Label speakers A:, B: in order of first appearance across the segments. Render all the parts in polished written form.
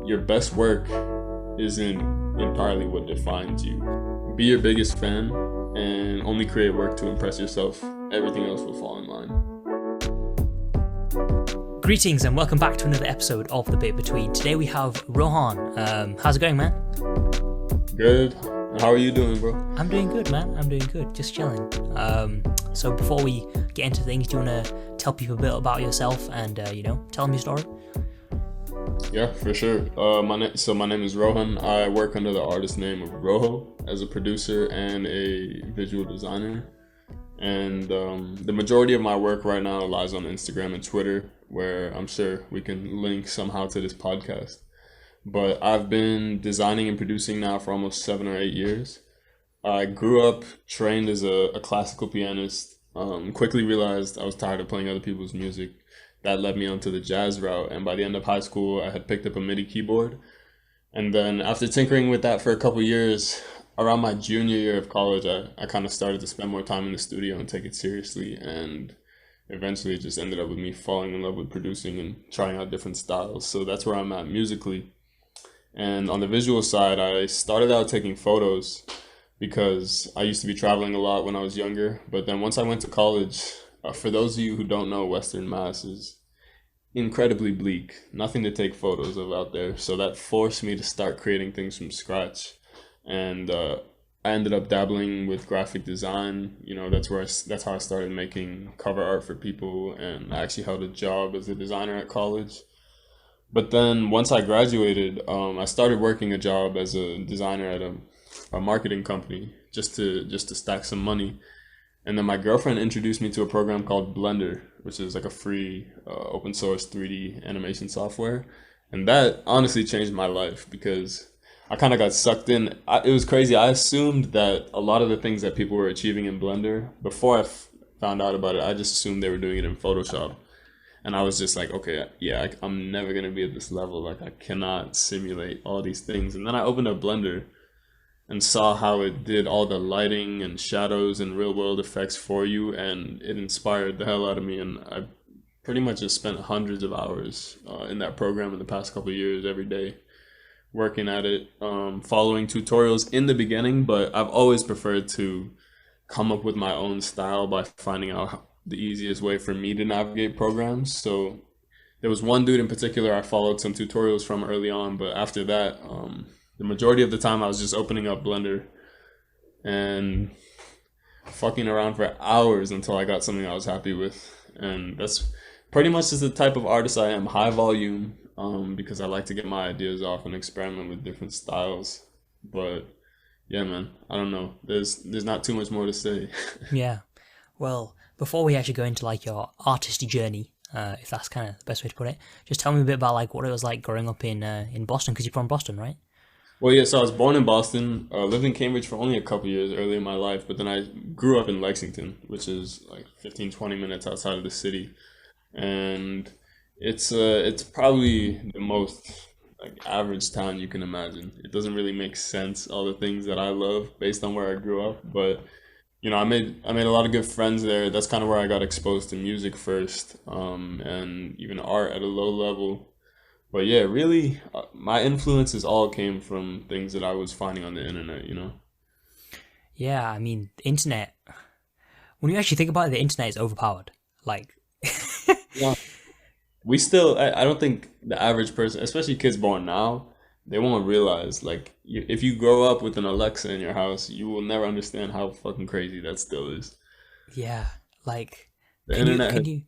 A: your best work isn't entirely what defines you. Be your biggest fan and only create work to impress yourself. Everything else will fall in line.
B: Greetings and welcome back to another episode of The Bit Between. Today we have Rohan. How's it going, man?
A: Good. How are you doing, bro?
B: I'm doing good, man. I'm doing good. Just chilling. So before we get into things, do you want to tell people a bit about yourself and, tell them your story?
A: Yeah, for sure. My name is Rohan. I work under the artist name of Roho as a producer and a visual designer. And the majority of my work right now lies on Instagram and Twitter, where I'm sure we can link somehow to this podcast. But I've been designing and producing now for almost 7 or 8 years. I grew up trained as a classical pianist, quickly realized I was tired of playing other people's music. That led me onto the jazz route, and by the end of high school, I had picked up a MIDI keyboard. And then after tinkering with that for a couple years, around my junior year of college, I kind of started to spend more time in the studio and take it seriously, and eventually it just ended up with me falling in love with producing and trying out different styles. So that's where I'm at musically. And on the visual side, I started out taking photos because I used to be traveling a lot when I was younger. But then once I went to college, for those of you who don't know, Western Mass is incredibly bleak. Nothing to take photos of out there. So that forced me to start creating things from scratch. And I ended up dabbling with graphic design. That's how I started making cover art for people. And I actually held a job as a designer at college. But then once I graduated, I started working a job as a designer at a marketing company just to stack some money. And then my girlfriend introduced me to a program called Blender, which is like a free open source 3D animation software. And that honestly changed my life because I kind of got sucked in. It was crazy. I assumed that a lot of the things that people were achieving in Blender, before I found out about it, I just assumed they were doing it in Photoshop. And I was just like, okay, yeah, I'm never going to be at this level. Like, I cannot simulate all these things. And then I opened up Blender and saw how it did all the lighting and shadows and real world effects for you, and it inspired the hell out of me. And I pretty much just spent hundreds of hours in that program in the past couple of years, every day working at it, following tutorials in the beginning, but I've always preferred to come up with my own style by finding out the easiest way for me to navigate programs. So there was one dude in particular I followed some tutorials from early on, but after that, the majority of the time I was just opening up Blender and fucking around for hours until I got something I was happy with. And that's pretty much just the type of artist I am, high volume, because I like to get my ideas off and experiment with different styles. But yeah, man, I don't know. There's not too much more to say.
B: Yeah. Well, before we actually go into like your artisty journey, if that's kind of the best way to put it, just tell me a bit about like what it was like growing up in Boston, because you're from Boston, right?
A: Well, yeah, so I was born in Boston, lived in Cambridge for only a couple years early in my life, but then I grew up in Lexington, which is like 15, 20 minutes outside of the city. And it's probably the most like average town you can imagine. It doesn't really make sense, all the things that I love based on where I grew up, but I made a lot of good friends there. That's kind of where I got exposed to music first, and even art at a low level. But yeah, really, my influences all came from things that I was finding on the internet.
B: Yeah, I mean, the internet, when you actually think about it, the internet is overpowered. Like,
A: Yeah. I don't think the average person, especially kids born now, they won't realize, like, if you grow up with an Alexa in your house, you will never understand how fucking crazy that still is.
B: yeah, like,
A: The
B: can you,
A: internet has,
B: can you,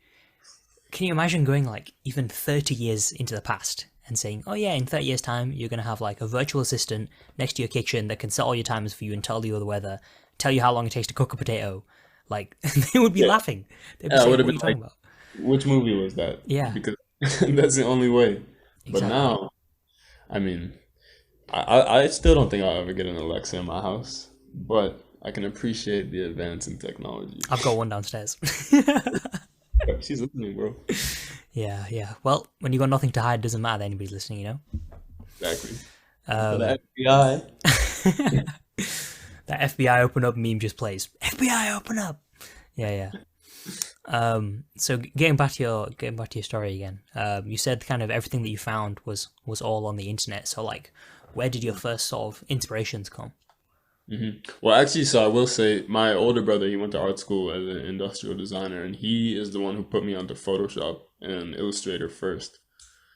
B: can you imagine going like even 30 years into the past and saying, oh yeah, in 30 years time, you're going to have like a virtual assistant next to your kitchen that can set all your timers for you and tell you the weather, tell you how long it takes to cook a potato. Like, they would be
A: yeah,
B: laughing. They'd be
A: yeah, it
B: saying,
A: would have
B: what are
A: been
B: you
A: like,
B: talking about?
A: which movie was that?
B: Yeah,
A: Because that's the only way. But
B: exactly.
A: now, I mean, I still don't think I'll ever get an Alexa in my house, but I can appreciate the advance in technology.
B: I've got one downstairs.
A: She's listening, bro.
B: Yeah, yeah. Well, when you got nothing to hide, it doesn't matter that anybody's listening, you know?
A: Exactly. For the
B: Um,
A: FBI.
B: that FBI open up meme just plays. FBI open up! Yeah, yeah. So getting back to your story again. You said kind of everything that you found was all on the internet. So like, where did your first sort of inspirations come?
A: Well, actually, so I will say my older brother, he went to art school as an industrial designer, and he is the one who put me onto Photoshop and Illustrator first.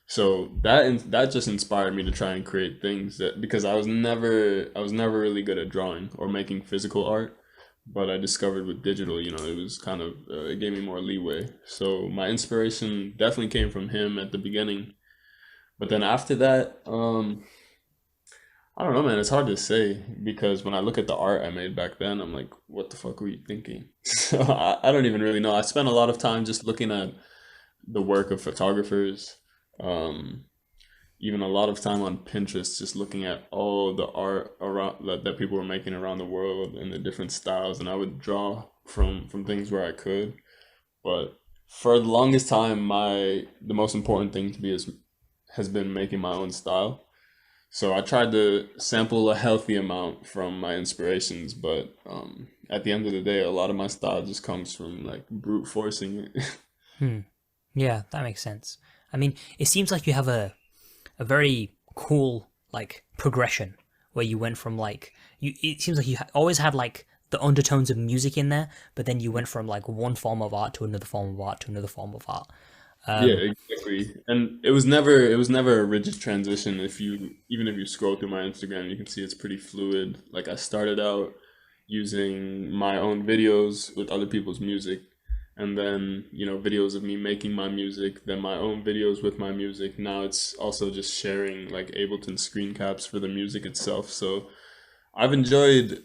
A: So that just inspired me to try and create things that because I was never really good at drawing or making physical art, but I discovered with digital, it was kind of it gave me more leeway. So my inspiration definitely came from him at the beginning, but then after that, I don't know, man. It's hard to say because when I look at the art I made back then, I'm like, what the fuck were you thinking? So I don't even really know. I spent a lot of time just looking at the work of photographers. Um, Even a lot of time on Pinterest, just looking at all the art around that people were making around the world and the different styles, and I would draw from things where I could. But for the longest time, my the most important thing to me has been making my own style. So I tried to sample a healthy amount from my inspirations, but at the end of the day, a lot of my style just comes from like brute forcing it.
B: Hmm. Yeah, that makes sense. I mean, it seems like you have a very cool like progression where you went from like you. It seems like you always had like the undertones of music in there, but then you went from like one form of art to another form of art to another form of art.
A: Yeah,
B: Um,
A: exactly. And it was never a rigid transition. Even if you scroll through my Instagram, you can see it's pretty fluid. Like I started out using my own videos with other people's music, and then, videos of me making my music, then my own videos with my music. Now it's also just sharing like Ableton screen caps for the music itself. So I've enjoyed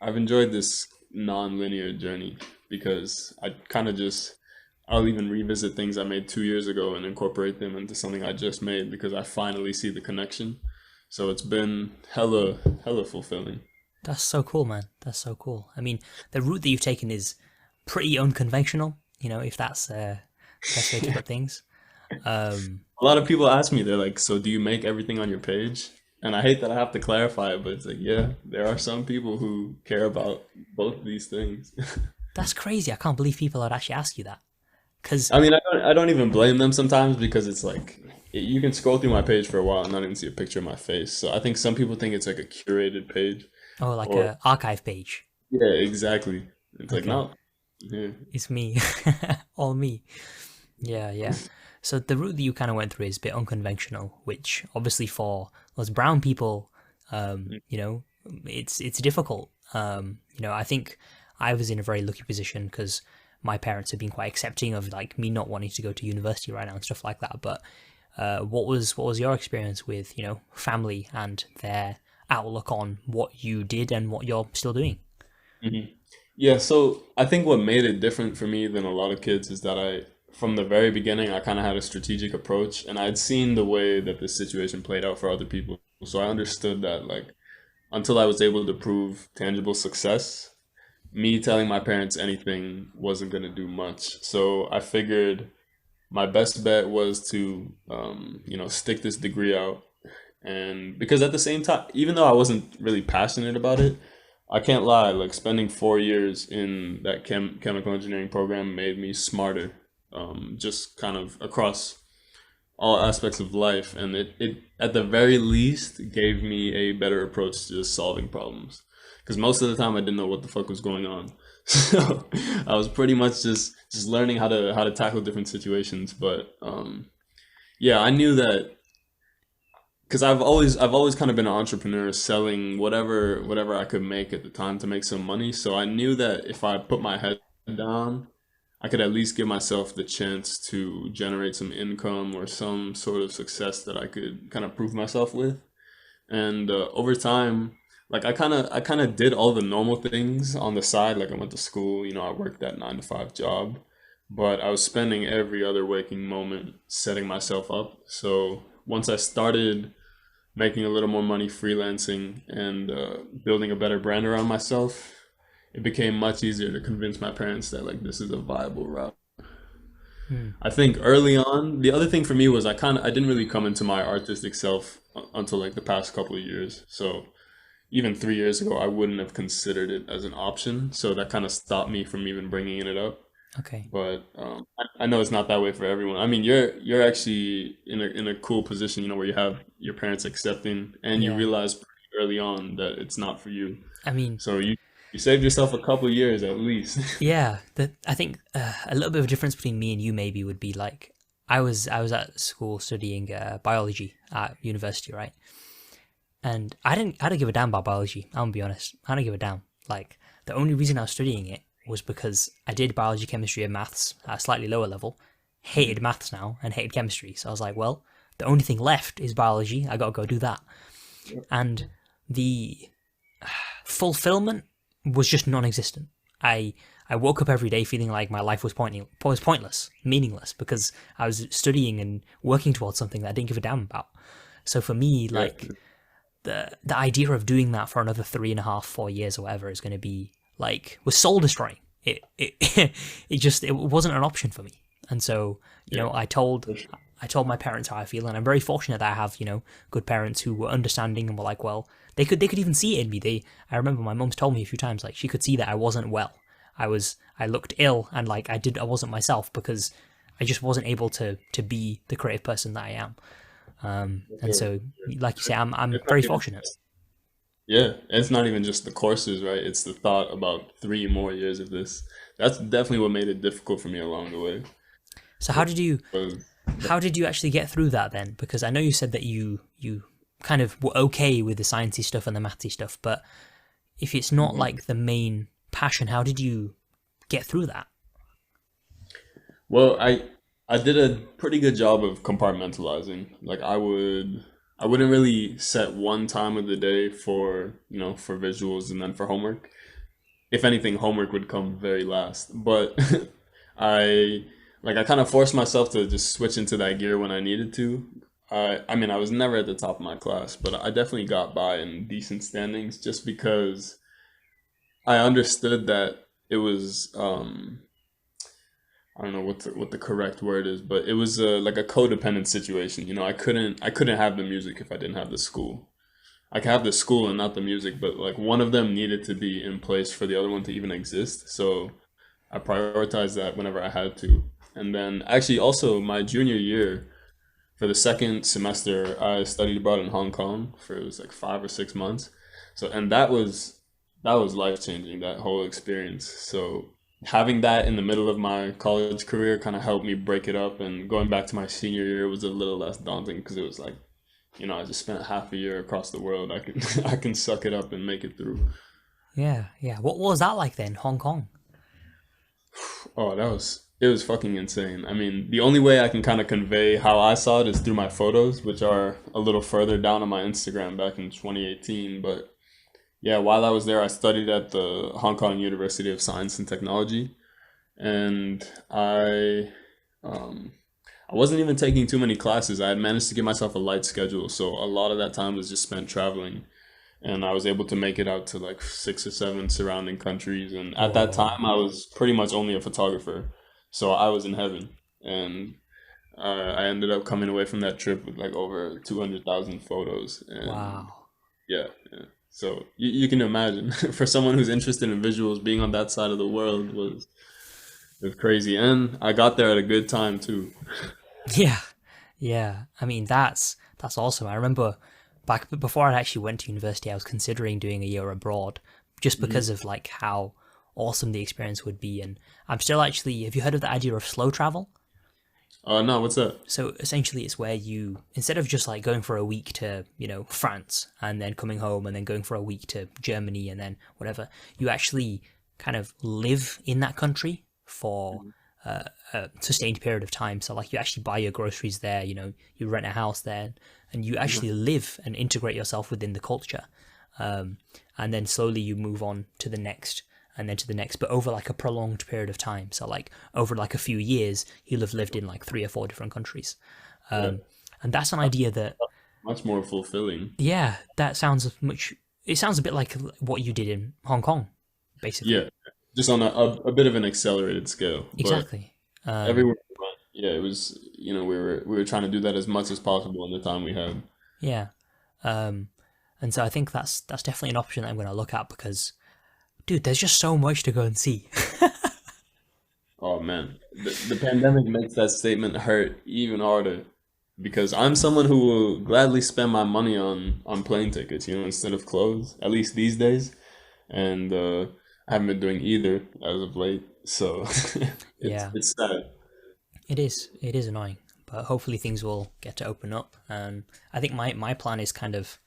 A: I've enjoyed this non-linear journey because I kind of just I'll even revisit things I made 2 years ago and incorporate them into something I just made because I finally see the connection. So it's been hella fulfilling.
B: that's so cool, man. That's so cool. I mean, the route that you've taken is pretty unconventional. You know, if that's the best way to put things. Um,
A: A lot of people ask me, they're like, "So do you make everything on your page?" And I hate that I have to clarify it, but it's like, yeah, there are some people who care about both of these things.
B: that's crazy. I can't believe people would actually ask you that. Because
A: I mean, I don't even blame them sometimes because it's like you can scroll through my page for a while and not even see a picture of my face. So I think some people think it's like a curated page,
B: oh, like
A: or
B: a archive page.
A: yeah, exactly. It's like
B: Okay,
A: no, yeah,
B: it's me, all me. Yeah, yeah. So the route that you kind of went through is a bit unconventional, which obviously for us brown people, you know, it's difficult. I think I was in a very lucky position because my parents have been quite accepting of like me not wanting to go to university right now and stuff like that. But what was your experience with family and their outlook on what you did and what you're still doing?
A: hmm yeah. So I think what made it different for me than a lot of kids is that from the very beginning, I kind of had a strategic approach, and I'd seen the way that this situation played out for other people. So I understood that like until I was able to prove tangible success, me telling my parents anything wasn't going to do much. So I figured my best bet was to, stick this degree out. And because at the same time, even though I wasn't really passionate about it, I can't lie, like spending 4 years in that chemical engineering program made me smarter, just kind of across all aspects of life. And it at the very least gave me a better approach to just solving problems. Because most of the time I didn't know what the fuck was going on. So I was pretty much just learning how to tackle different situations. But yeah, I knew that because I've always kind of been an entrepreneur selling whatever I could make at the time to make some money. So I knew that if I put my head down, I could at least give myself the chance to generate some income or some sort of success that I could kind of prove myself with. And over time, like I kind of did all the normal things on the side. Like I went to school, I worked that 9 to 5 job, but I was spending every other waking moment setting myself up. So once I started making a little more money freelancing and building a better brand around myself, it became much easier to convince my parents that like this is a viable route.
B: Hmm.
A: I think early on, the other thing for me was I didn't really come into my artistic self until like the past couple of years. So even 3 years ago, I wouldn't have considered it as an option. So that kind of stopped me from even bringing it up.
B: Okay.
A: But I know it's not that way for everyone. I mean, you're actually in a cool position, where you have your parents accepting, and you
B: Yeah.
A: realize pretty early on that it's not for you.
B: I mean,
A: So you saved yourself a couple years at least.
B: yeah. I think a little bit of a difference between me and you maybe would be like I was at school studying biology at university, right? And I didn't give a damn about biology. I'm gonna be honest. I don't give a damn. Like the only reason I was studying it was because I did biology, chemistry, and maths at a slightly lower level. Hated maths now and hated chemistry. So I was like, well, the only thing left is biology. I gotta go do that. And the fulfillment was just non-existent. I woke up every day feeling like my life was pointless, meaningless, because I was studying and working towards something that I didn't give a damn about. So for me,
A: Yeah,
B: like the idea of doing that for another 3.5, 4 years or whatever is going to be like was soul destroying. It it wasn't an option for me. And so
A: yeah, for sure.
B: I told my parents how I feel, and I'm very fortunate that I have good parents who were understanding and were like, well, they could even see it in me. I remember my mom's told me a few times like she could see that I wasn't well. I looked ill and like I wasn't myself because I just wasn't able to be the creative person that I am. And
A: Sure.
B: so, like you say, I'm
A: It's not
B: very
A: even
B: fortunate.
A: Yeah, and it's not even just the courses, right? It's the thought about 3 more years of this. That's definitely what made it difficult for me along the way.
B: So
A: Was
B: how did you actually get through that then? Because I know you said that you kind of were okay with the sciencey stuff and the mathsy stuff, but if it's not
A: Mhm.
B: like the main passion, how did you get through that?
A: Well, I did a pretty good job of compartmentalizing. Like I wouldn't really set one time of the day for, for visuals and then for homework. If anything, homework would come very last. But I I kind of forced myself to just switch into that gear when I needed to. I mean, I was never at the top of my class, but I definitely got by in decent standings just because I understood that it was I don't know what the correct word is, but it was like a codependent situation. I couldn't have the music if I didn't have the school. I could have the school and not the music, but like one of them needed to be in place for the other one to even exist. So I prioritized that whenever I had to. And then actually also my junior year for the second semester I studied abroad in Hong Kong for it was like 5 or 6 months. So and that was life changing, that whole experience. So having that in the middle of my college career kind of helped me break it up, and going back to my senior year was a little less daunting because it was like, I just spent half a year across the world. I can I can suck it up and make it through.
B: Yeah, yeah. What was that like then, Hong Kong?
A: Oh, it was fucking insane. I mean, the only way I can kind of convey how I saw it is through my photos, which are a little further down on my Instagram back in 2018. But yeah, while I was there, I studied at the Hong Kong University of Science and Technology, and um, I wasn't even taking too many classes. I had managed to give myself a light schedule, so a lot of that time was just spent traveling. And I was able to make it out to like 6 or 7 surrounding countries. And at that
B: Whoa.
A: time, I was pretty much only a photographer, so I was in heaven. And I ended up coming away from that trip with like over 200,000 photos. And
B: Wow.
A: yeah, yeah. So you can imagine for someone who's interested in visuals, being on that side of the world was crazy. And I got there at a good time too.
B: Yeah. Yeah. I mean, that's awesome. I remember back before I actually went to university, I was considering doing a year abroad just
A: Mhm.
B: because of like how awesome the experience would be. And I'm still actually, have you heard of the idea of slow travel?
A: No, what's that?
B: So essentially, it's where you, instead of just like going for a week to, France and then coming home and then going for a week to Germany and then whatever, you actually kind of live in that country for
A: Mhm.
B: a sustained period of time. So, like, you actually buy your groceries there, you rent a house there, and you actually live and integrate yourself within the culture. Um, and then slowly you move on to the next and then to the next, but over like a prolonged period of time. So like over like a few years, you'll have lived in like 3 or 4 different countries.
A: Yeah,
B: Um, and that's an idea that,
A: much more fulfilling.
B: yeah, that sounds much. It sounds a bit like what you did in Hong Kong, basically.
A: Yeah, just on a bit of an accelerated scale, but
B: Exactly. Um,
A: everywhere we went, yeah, it was, we were trying to do that as much as possible in the time we had.
B: yeah. Um, and so I think that's definitely an option that I'm going to look at because, dude, there's just so much to go and see.
A: Oh man, the pandemic makes that statement hurt even harder because I'm someone who will gladly spend my money on plane tickets, instead of clothes, at least these days. And I haven't been doing either as of late, so
B: Yeah,
A: it's sad.
B: it is. It is annoying, but hopefully things will get to open up. And I think my plan is kind of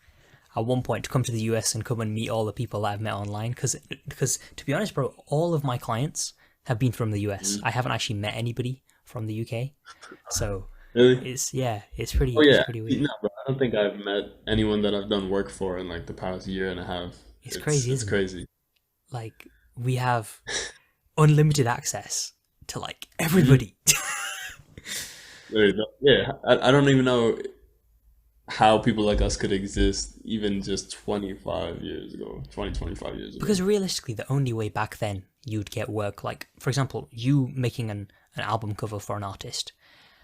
B: at one point to come to the US and come and meet all the people that I've met online. Because to be honest, bro, all of my clients have been from the US.
A: Mm.
B: I haven't actually met anybody from the UK, so
A: Really?
B: it's yeah,
A: Oh
B: it's
A: yeah.
B: pretty weird.
A: No, bro, I don't think I've met anyone that I've done work for in like the past year and a half.
B: It's
A: It's
B: crazy,
A: it's
B: isn't it?
A: crazy.
B: Like we have unlimited access to like
A: Mhm.
B: everybody.
A: Yeah, I don't even know how people like us could exist even just 25 years ago, 25 years ago.
B: Because realistically, the only way back then you'd get work, like for example, you making an album cover for an artist.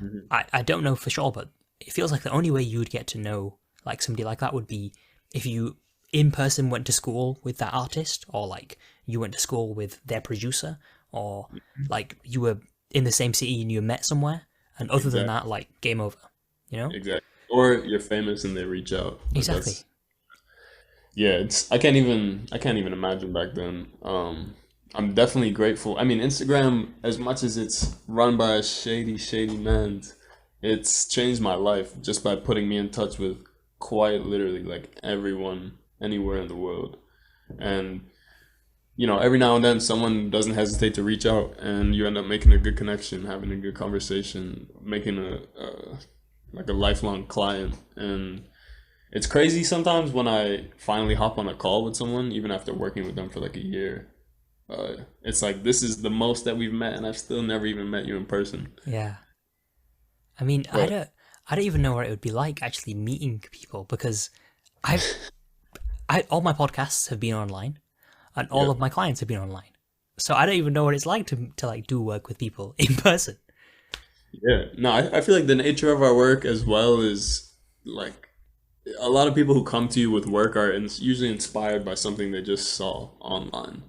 A: Mhm.
B: I don't know for sure, but it feels like the only way you would get to know like somebody like that would be if you in person went to school with that artist, or like you went to school with their producer, or like you were in the same city and you met somewhere. And other than
A: Exactly,
B: that, like game over, you know?
A: exactly. Or you're famous and they reach out. But
B: Exactly.
A: that's yeah, it's I can't even imagine back then. I'm definitely grateful. I mean, Instagram, as much as it's run by a shady man, it's changed my life just by putting me in touch with quite literally like everyone anywhere in the world. And every now and then someone doesn't hesitate to reach out, and you end up making a good connection, having a good conversation, making a like a lifelong client. And it's crazy sometimes when I finally hop on a call with someone, even after working with them for like a year. It's like this is the most that we've met, and I've still never even met you in person.
B: Yeah. I mean,
A: But
B: I don't even know what it would be like actually meeting people because I've I all my podcasts have been online and all
A: yeah,
B: of my clients have been online. So I don't even know what it's like to like do work with people in person.
A: yeah. No, I feel like the nature of our work as well is like a lot of people who come to you with work are usually inspired by something they just saw online.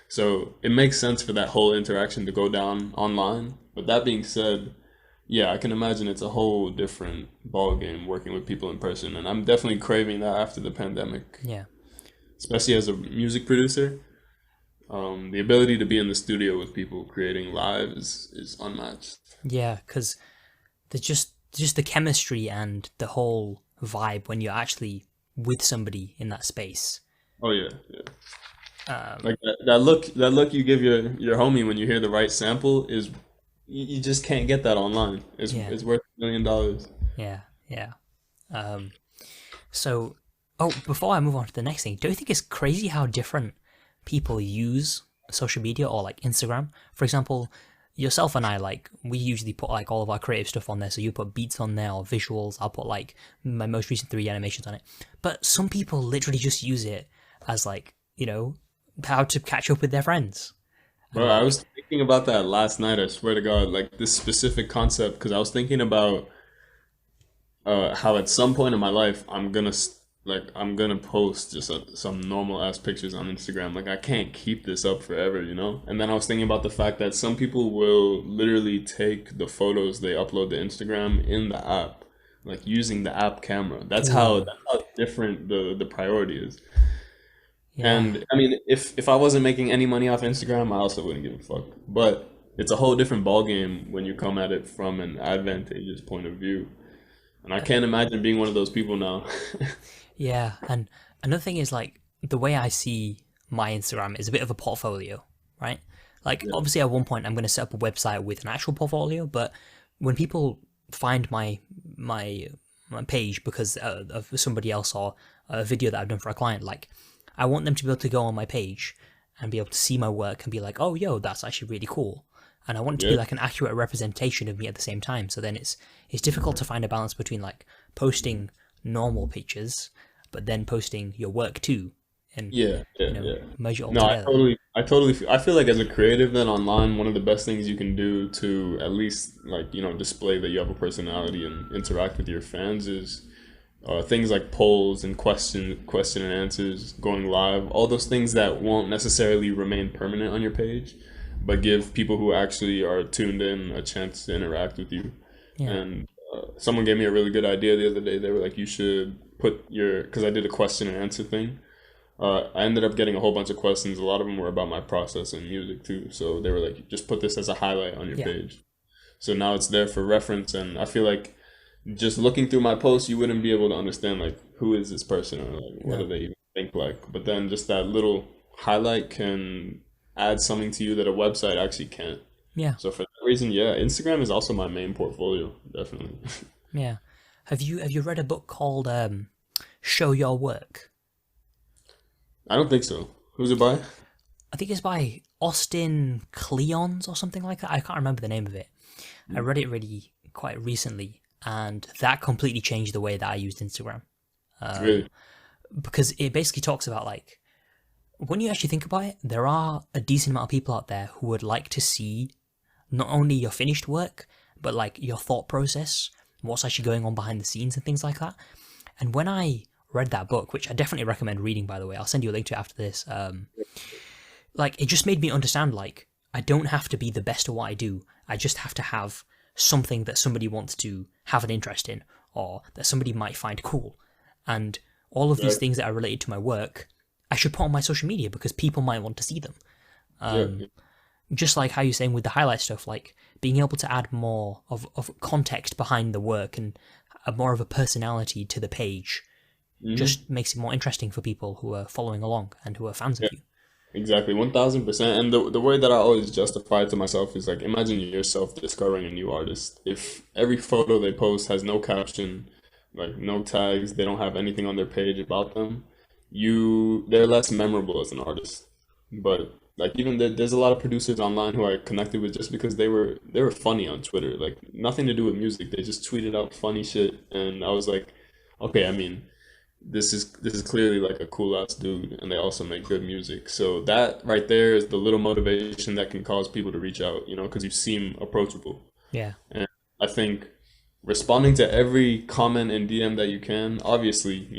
A: So it makes sense for that whole interaction to go down online. But that being said, yeah, I can imagine it's a whole different ball game working with people in person, and I'm definitely craving that after the pandemic,
B: Yeah.
A: especially as a music producer. The ability to be in the studio with people creating live is unmatched.
B: Yeah, cuz there's just the chemistry and the whole vibe when you're actually with somebody in that space.
A: Oh yeah, yeah.
B: Um
A: Like that look you give your homie when you hear the right sample is you just can't get that online. It's
B: yeah.
A: it's worth $1 million.
B: Yeah. Yeah. Um so oh, before I move on to the next thing, don't you think it's crazy how different people use social media or like Instagram? For example, yourself and I, like, we usually put like all of our creative stuff on there. So you put beats on there or visuals. I'll put like my most recent 3D animations on it. But some people literally just use it as like, how to catch up with their friends. And
A: Bro, I was
B: like,
A: thinking about that last night. I swear to God, like this specific concept, because I was thinking about how at some point in my life I'm gonna post just some normal ass pictures on Instagram. Like I can't keep this up forever. And then I was thinking about the fact that some people will literally take the photos they upload to Instagram in the app, like using the app camera. That's how
B: ooh,
A: that's how different the priority is.
B: yeah,
A: And I mean, if I wasn't making any money off Instagram, I also wouldn't give a fuck. But it's a whole different ballgame when you come at it from an advantageous point of view. And I can't imagine being one of those people now.
B: yeah. And another thing is like the way I see my Instagram is a bit of a portfolio, right? Like,
A: Yeah.
B: obviously, at one point, I'm going to set up a website with an actual portfolio, but when people find my my page because of somebody else or a video that I've done for a client, like, I want them to be able to go on my page and be able to see my work and be like, oh, yo, that's actually really cool. And I want it to be
A: Yeah.
B: like an accurate representation of me at the same time. So then it's difficult to find a balance between like posting normal pictures, but then posting your work too, and
A: Yeah, yeah, yeah.
B: merge it all
A: No, I
B: together.
A: totally, I totally, I feel like as a creative then online, one of the best things you can do to at least like, display that you have a personality and interact with your fans is things like polls and question and answers, going live, all those things that won't necessarily remain permanent on your page, but give people who actually are tuned in a chance to interact with you.
B: Yeah.
A: And someone gave me a really good idea the other day. They were like, you should put your, because I did a question and answer thing. I ended up getting a whole bunch of questions. A lot of them were about my process in music too. So they were like, just put this as a highlight on your
B: Yeah.
A: page. So now it's there for reference. And I feel like just looking through my posts, you wouldn't be able to understand like who is this person or like what do
B: No.
A: they even think like. But then just that little highlight can add something to you that a website actually can't.
B: Yeah.
A: So for that reason, yeah, Instagram is also my main portfolio, definitely.
B: Yeah. Have you read a book called Show Your Work?
A: I don't think so. Who's it by?
B: I think it's by Austin Kleons or something like that. I can't remember the name of it. I read it really quite recently, and that completely changed the way that I used Instagram.
A: Really?
B: Because it basically talks about like when you actually think about it, there are a decent amount of people out there who would like to see not only your finished work, but like your thought process, what's actually going on behind the scenes and things like that. And when I read that book, which I definitely recommend reading, by the way, I'll send you a link to it after this. Like it just made me understand like I don't have to be the best at what I do. I just have to have something that somebody wants to have an interest in or that somebody might find cool. And all of these
A: Right.
B: things that are related to my work, I should put on my social media because people might want to see them.
A: Yeah.
B: Just like how you're saying with the highlight stuff, like being able to add more of context behind the work and more of a personality to the page
A: Hmm.
B: just makes it more interesting for people who are following along and who are fans of
A: Yeah.
B: you.
A: Exactly, 1000%. And the way that I always justify it to myself is like, imagine yourself discovering a new artist. If every photo they post has no caption, like no tags, they don't have anything on their page about them, they're less memorable as an artist. But like even there's a lot of producers online who I connected with just because they were funny on Twitter, like nothing to do with music. They just tweeted out funny shit, and I was like, okay, I mean, this is clearly like a cool ass dude, and they also make good music. So that right there is the little motivation that can cause people to reach out, because you seem approachable.
B: Yeah,
A: And I think responding to every comment and DM that you can, obviously,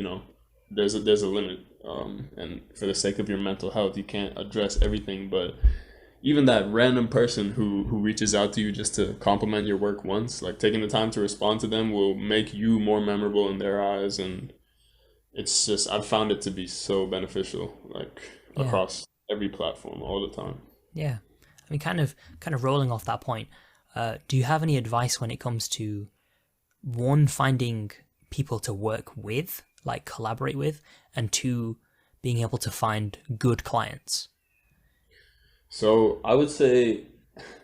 A: there's a limit. And for the sake of your mental health, you can't address everything. But even that random person who reaches out to you just to compliment your work once, like taking the time to respond to them will make you more memorable in their eyes. And it's just I've found it to be so beneficial, like
B: yeah,
A: across every platform all the time.
B: yeah. I mean, kind of rolling off that point. Do you have any advice when it comes to one, finding people to work with, like collaborate with, and two, being able to find good clients?
A: So I would say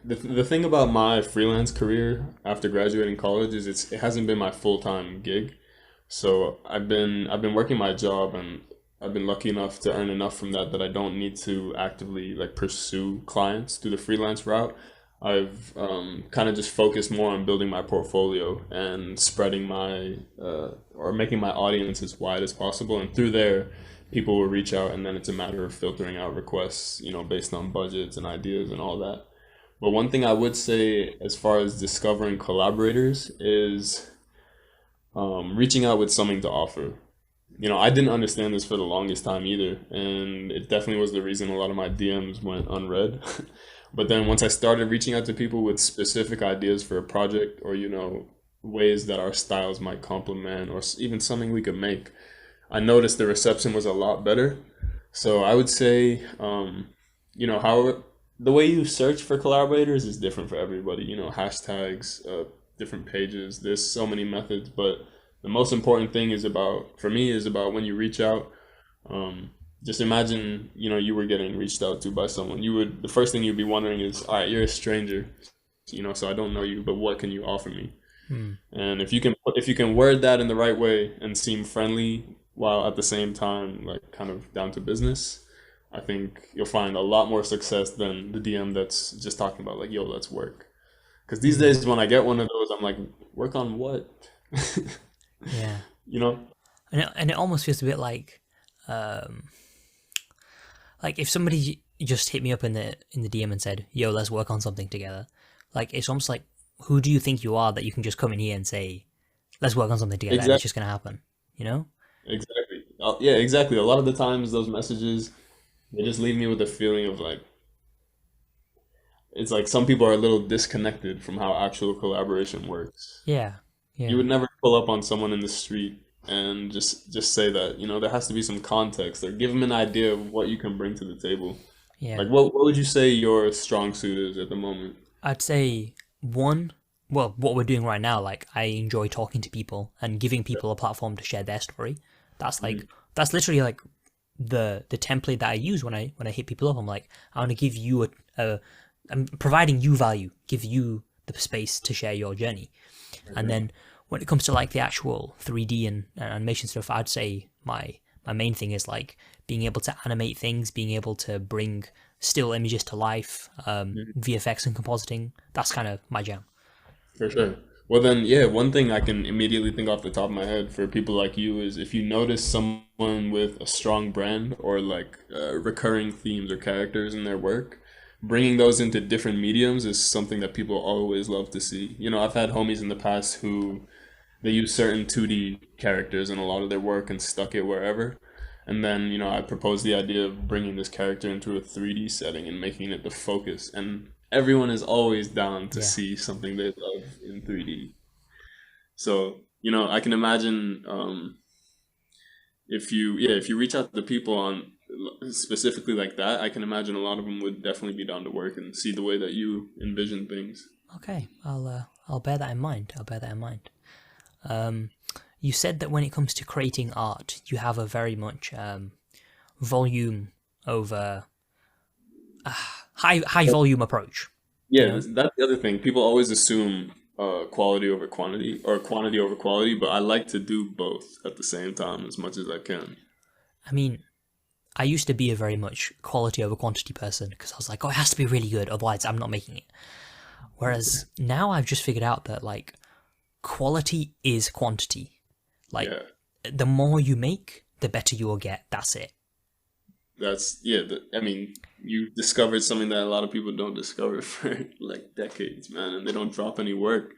A: the thing about my freelance career after graduating college is it hasn't been my full-time gig. So I've been working my job, and I've been lucky enough to earn enough from that that I don't need to actively like pursue clients through the freelance route. I've kind of just focused more on building my portfolio and spreading my or making my audience as wide as possible, and through there, people will reach out, and then it's a matter of filtering out requests, based on budgets and ideas and all that. But one thing I would say as far as discovering collaborators is reaching out with something to offer. I didn't understand this for the longest time either, and it definitely was the reason a lot of my DMs went unread. But then once I started reaching out to people with specific ideas for a project, or ways that our styles might complement, or even something we could make, I noticed the reception was a lot better. So I would say, how the way you search for collaborators is different for everybody. Hashtags, different pages. There's so many methods, but the most important thing for me, is about when you reach out. Just imagine, you were getting reached out to by someone. The first thing you'd be wondering is, all right, you're a stranger, so I don't know you, but what can you offer me?
B: Hmm.
A: And if you can word that in the right way and seem friendly while at the same time like kind of down to business, I think you'll find a lot more success than the DM that's just talking about like, yo, let's work. Because these
B: Hmm.
A: days when I get one of those, I'm like, work on what?
B: Yeah,
A: you know?
B: and it almost feels a bit um, like if somebody just hit me up in the DM and said, "Yo, let's work on something together." Like it's almost like, who do you think you are that you can just come in here and say, "Let's work on something together," and it's
A: Exactly.
B: just gonna happen? You know?
A: Exactly. Yeah, exactly. A lot of the times those messages, they just leave me with a feeling of like, it's like some people are a little disconnected from how actual collaboration works.
B: Yeah,
A: You
B: yeah,
A: would never pull up on someone in the street and just say that, there has to be some context or give them an idea of what you can bring to the table.
B: yeah.
A: Like what would you say your strong suit is at the moment?
B: I'd say one, well, what we're doing right now, like I enjoy talking to people and giving people a platform to share their story. That's like
A: Mhm.
B: that's literally like the template that I use when I hit people up. I'm like, I want to give you a I'm providing you value, give you the space to share your journey. And then when it comes to like the actual 3D and animation stuff, I'd say my main thing is like being able to animate things, being able to bring still images to life, VFX and compositing. That's kind of my jam.
A: For sure. Well, then, yeah, one thing I can immediately think off the top of my head for people like you is if you notice someone with a strong brand or like recurring themes or characters in their work, bringing those into different mediums is something that people always love to see. I've had homies in the past who they use certain 2D characters in a lot of their work and stuck it wherever. And then, I proposed the idea of bringing this character into a 3D setting and making it the focus. And everyone is always down to
B: Yeah.
A: see something they love in 3D. So, I can imagine if you reach out to people on specifically like that, I can imagine a lot of them would definitely be down to work and see the way that you envision things.
B: Okay, I'll bear that in mind. I'll bear that in mind. Um, you said that when it comes to creating art, you have a very much volume over high volume approach. You
A: Yeah,
B: know,
A: that's the other thing. People always assume quality over quantity or quantity over quality, but I like to do both at the same time as much as I can.
B: I mean, I used to be a very much quality over quantity person because I was like, oh, it has to be really good, otherwise I'm not making it. Whereas now I've just figured out that like quality is quantity. Like
A: Yeah,
B: the more you make, the better you will get. That's it.
A: I mean, you discovered something that a lot of people don't discover for like decades, man, and they don't drop any work.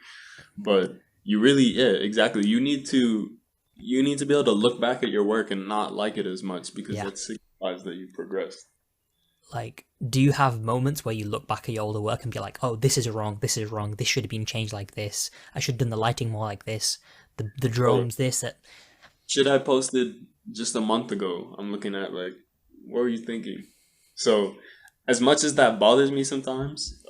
A: But you really, yeah, exactly. You need to be able to look back at your work and not like it as much because
B: Yeah.
A: that signifies that you progressed.
B: Like, do you have moments where you look back at your older work and be like, oh, this is wrong, this is wrong, this should have been changed like this, I should have done the lighting more like this, the
A: Bro,
B: drones, this, that.
A: shit I posted just a month ago, I'm looking at like, what were you thinking? So, as much as that bothers me sometimes,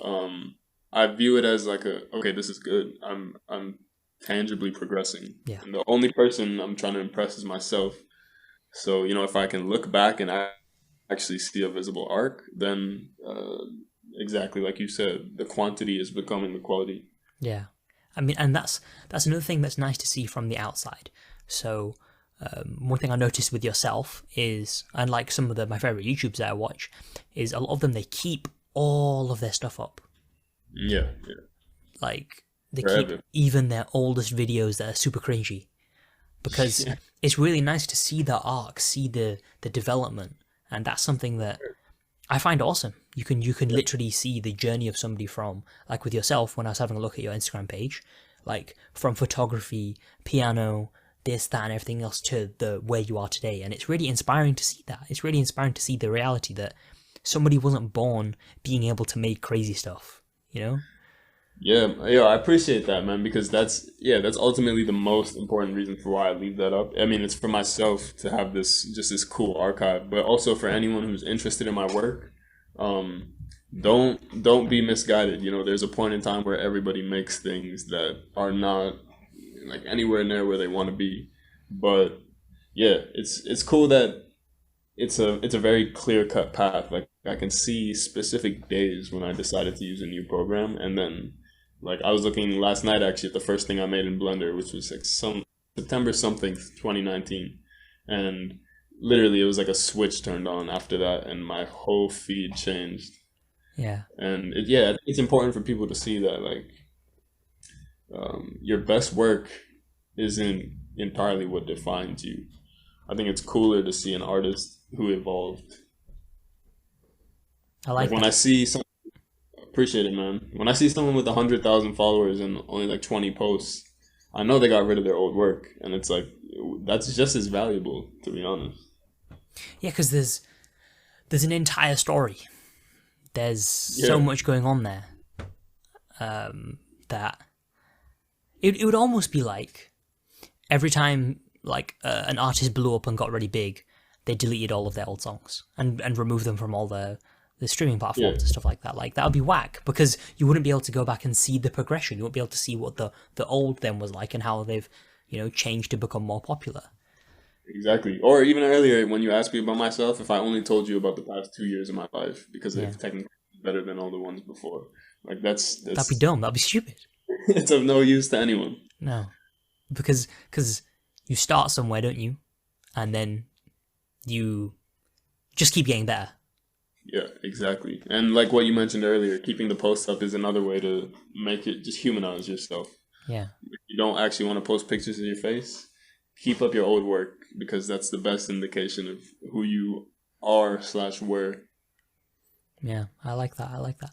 A: I view it as like okay, this is good. I'm tangibly progressing,
B: Yeah.
A: and the only person I'm trying to impress is myself. So, if I can look back and actually see a visible arc, then exactly like you said, the quantity is becoming the quality.
B: Yeah. I mean, and that's another thing that's nice to see from the outside. So, one thing I noticed with yourself is, and like some of my favorite YouTubers that I watch, is a lot of them they keep all of their stuff up.
A: Yeah, yeah,
B: Like they keep
A: forever.
B: even their oldest videos that are super cringy because
A: Yeah,
B: it's really nice to see the arc, see the development, and that's something that I find awesome. You can literally see the journey of somebody from, like with yourself when I was having a look at your Instagram page, like from photography, piano, this, that, and everything else to the where you are today. And it's really inspiring to see that. It's really inspiring to see the reality that somebody wasn't born being able to make crazy stuff. You know?
A: yeah, yeah. I appreciate that, man, because that's ultimately the most important reason for why I leave that up. I mean, it's for myself to have this cool archive, but also for anyone who's interested in my work. Um, don't be misguided. There's a point in time where everybody makes things that are not like anywhere near where they want to be. But yeah, it's cool that it's a very clear cut path. Like I can see specific days when I decided to use a new program, and then like I was looking last night actually at the first thing I made in Blender, which was like some September something 2019, and literally it was like a switch turned on after that, and my whole feed changed.
B: Yeah.
A: And yeah, it's important for people to see that like your best work isn't entirely what defines you. I think it's cooler to see an artist who evolved.
B: I
A: Like
B: like
A: when I
B: that.
A: see some, appreciate it, man. When I see someone with 100,000 followers and only like 20 posts, I know they got rid of their old work, and it's like that's just as valuable, to be honest.
B: Yeah, because there's an entire story. there's so much going on there that it would almost be like every time like an artist blew up and got really big, they deleted all of their old songs and removed them from all the streaming platforms and stuff like that. Like that would be whack because you wouldn't be able to go back and see the progression. You wouldn't be able to see what the old them was like and how they've changed to become more popular.
A: Exactly. Or even earlier when you asked me about myself, if I only told you about the past 2 years of my life because they've technically been better than all the ones before. Like that's
B: that'd be dumb. That'd be stupid.
A: It's of no use to anyone.
B: No, because you start somewhere, don't you? And then you just keep getting better.
A: Yeah, exactly. And like what you mentioned earlier, keeping the posts up is another way to make it just humanize yourself.
B: Yeah.
A: If you don't actually want to post pictures of your face, keep up your old work because that's the best indication of who you are/were.
B: Yeah, I like that.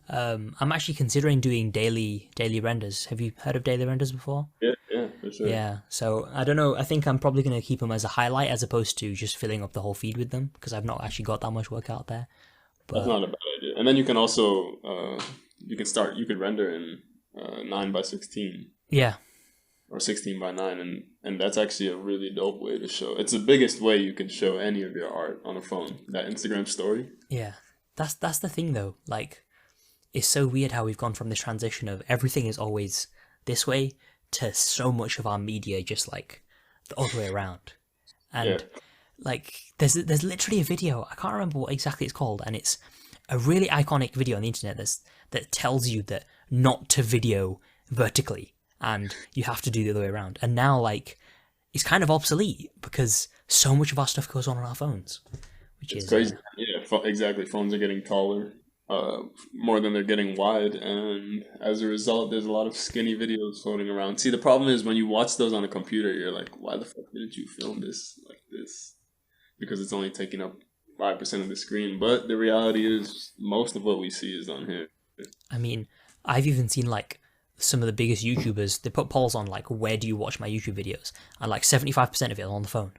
B: I'm actually considering doing daily renders. Have you heard of daily renders before?
A: Yeah, for sure.
B: Yeah, so I don't know. I think I'm probably going to keep them as a highlight as opposed to just filling up the whole feed with them because I've not actually got that much work out there. But
A: that's not a bad idea. And then you can also you could render in 9:16.
B: Yeah.
A: Or 16:9, and that's actually a really dope way to show. It's the biggest way you can show any of your art on a phone. That Instagram story.
B: Yeah, that's the thing though. Like, it's so weird how we've gone from this transition of everything is always this way to so much of our media just like the other way around. And like, there's literally a video. I can't remember what exactly it's called, and it's a really iconic video on the internet that tells you that not to video vertically. And you have to do the other way around. And now, like, it's kind of obsolete because so much of our stuff goes on our phones, which is
A: crazy. Exactly. Phones are getting taller, more than they're getting wide, and as a result, there's a lot of skinny videos floating around. See, the problem is when you watch those on a computer, you're like, why the fuck didn't you film this like this? Because it's only taking up 5% of the screen. But the reality is, most of what we see is on here.
B: I mean, I've even seen like some of the biggest YouTubers, they put polls on like, where do you watch my YouTube videos? And like 75% of it is on the phone.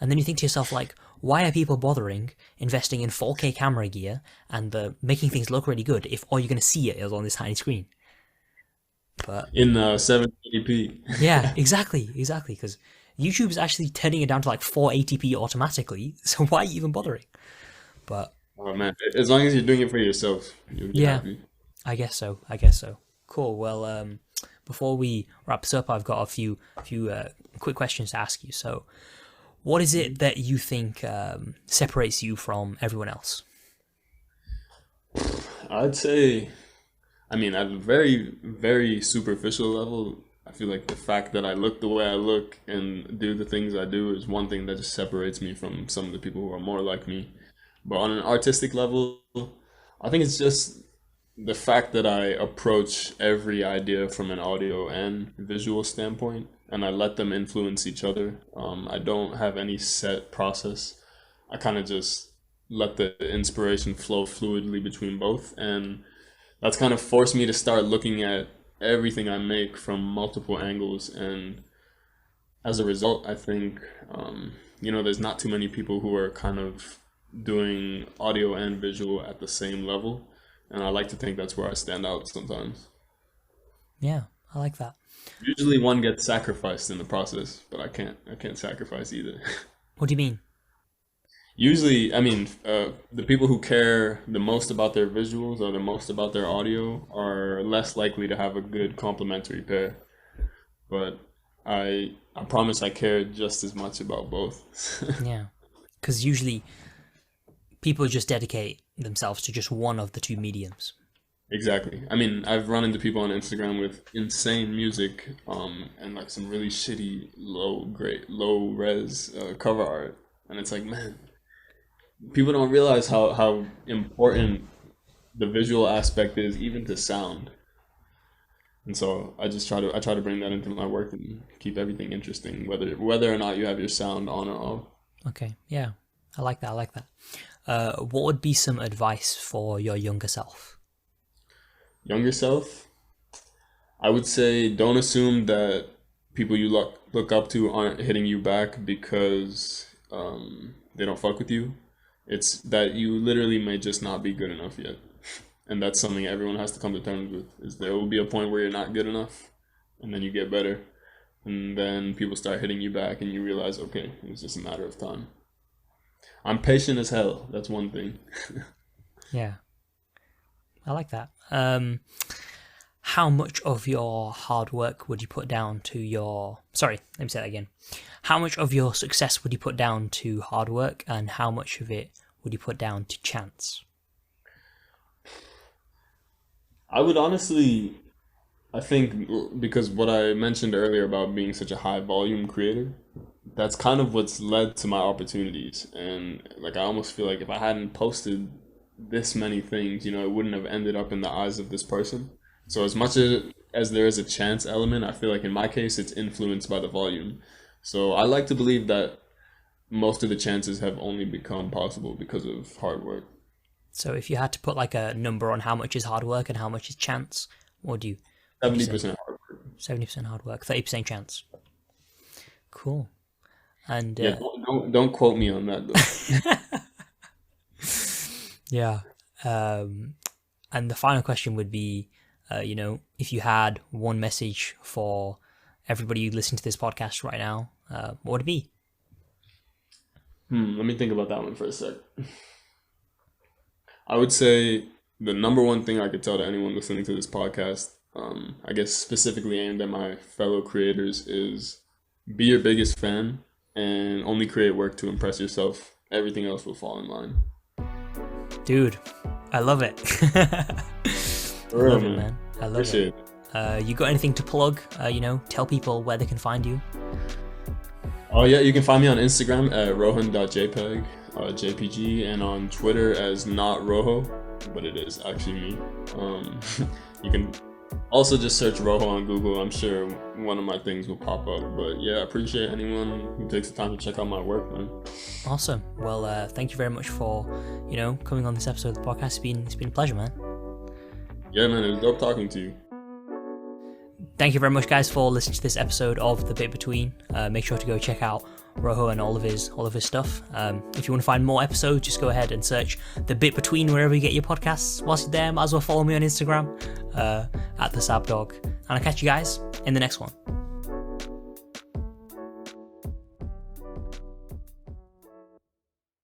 B: And then you think to yourself, like, why are people bothering investing in 4K camera gear and making things look really good if all you're going to see it is on this tiny screen? But
A: in 720p.
B: Yeah, exactly. Because YouTube's actually turning it down to like 480p automatically. So why are you even bothering? But
A: oh man, as long as you're doing it for yourself, you'll be happy.
B: I guess so. Cool. Well, before we wrap this up, I've got a few quick questions to ask you. So, what is it that you think separates you from everyone else?
A: I'd say, I mean, at a very, very superficial level, I feel like the fact that I look the way I look and do the things I do is one thing that just separates me from some of the people who are more like me. But on an artistic level, I think it's just the fact that I approach every idea from an audio and visual standpoint, and I let them influence each other. I don't have any set process. I kind of just let the inspiration flow fluidly between both, and that's kind of forced me to start looking at everything I make from multiple angles. And as a result, I think there's not too many people who are kind of doing audio and visual at the same level. And I like to think that's where I stand out sometimes.
B: Yeah, I like that.
A: Usually one gets sacrificed in the process, but I can't sacrifice either.
B: What do you mean?
A: Usually, I mean, the people who care the most about their visuals or the most about their audio are less likely to have a good complementary pair. But I promise I care just as much about both.
B: Yeah, because usually people just dedicate themselves to just one of the two mediums.
A: Exactly. I mean, I've run into people on Instagram with insane music and like some really shitty low res cover art, and it's like, man, people don't realize how important the visual aspect is even to sound. And so I try to bring that into my work and keep everything interesting, whether or not you have your sound on or off.
B: Okay, yeah, I like that. What would be some advice for your younger self?
A: Younger self, I would say don't assume that people you look up to aren't hitting you back because they don't fuck with you. It's that you literally may just not be good enough yet. And that's something everyone has to come to terms with, is there will be a point where you're not good enough, and then you get better. And then people start hitting you back, and you realize, okay, it's just a matter of time. I'm patient as hell. That's one thing.
B: Yeah. I like that. How much of your hard work would you put down to your... Sorry, let me say that again. How much of your success would you put down to hard work, and how much of it would you put down to chance?
A: I would honestly, I think, because what I mentioned earlier about being such a high volume creator, that's kind of what's led to my opportunities. And like, I almost feel like if I hadn't posted this many things, you know, it wouldn't have ended up in the eyes of this person. So as much as there is a chance element, I feel like in my case, it's influenced by the volume. So I like to believe that most of the chances have only become possible because of hard work.
B: So if you had to put like a number on how much is hard work and how much is chance, what would you...
A: 70% hard work.
B: 70% hard work, 30% chance. Cool. And
A: yeah, don't quote me on that though.
B: Yeah. And the final question would be, you know, if you had one message for everybody who listening to this podcast right now, what would it be?
A: Let me think about that one for a sec. I would say the number one thing I could tell to anyone listening to this podcast, I guess specifically aimed at my fellow creators, is be your biggest fan and only create work to impress yourself. Everything else will fall in line.
B: Dude, I love it.
A: Real,
B: love it, man. I love
A: Appreciate
B: it. You got anything to plug? You know, tell people where they can find you.
A: Oh yeah, you can find me on Instagram at Rohan.jpg, JPG, and on Twitter as not Roho, but it is actually me. You can also just search Roho on Google. I'm sure one of my things will pop up. But yeah, I appreciate anyone who takes the time to check out my work, man.
B: Awesome. Well, thank you very much for, you know, coming on this episode of the podcast. It's been a pleasure, man.
A: Yeah, man, it was dope talking to you.
B: Thank you very much, guys, for listening to this episode of The Bit Between. Make sure to go check out Roho and all of his stuff. If you want to find more episodes, just go ahead and search The Bit Between wherever you get your podcasts. Whilst you're there, might as well follow me on Instagram at the Sabdog. And I'll catch you guys in the next one.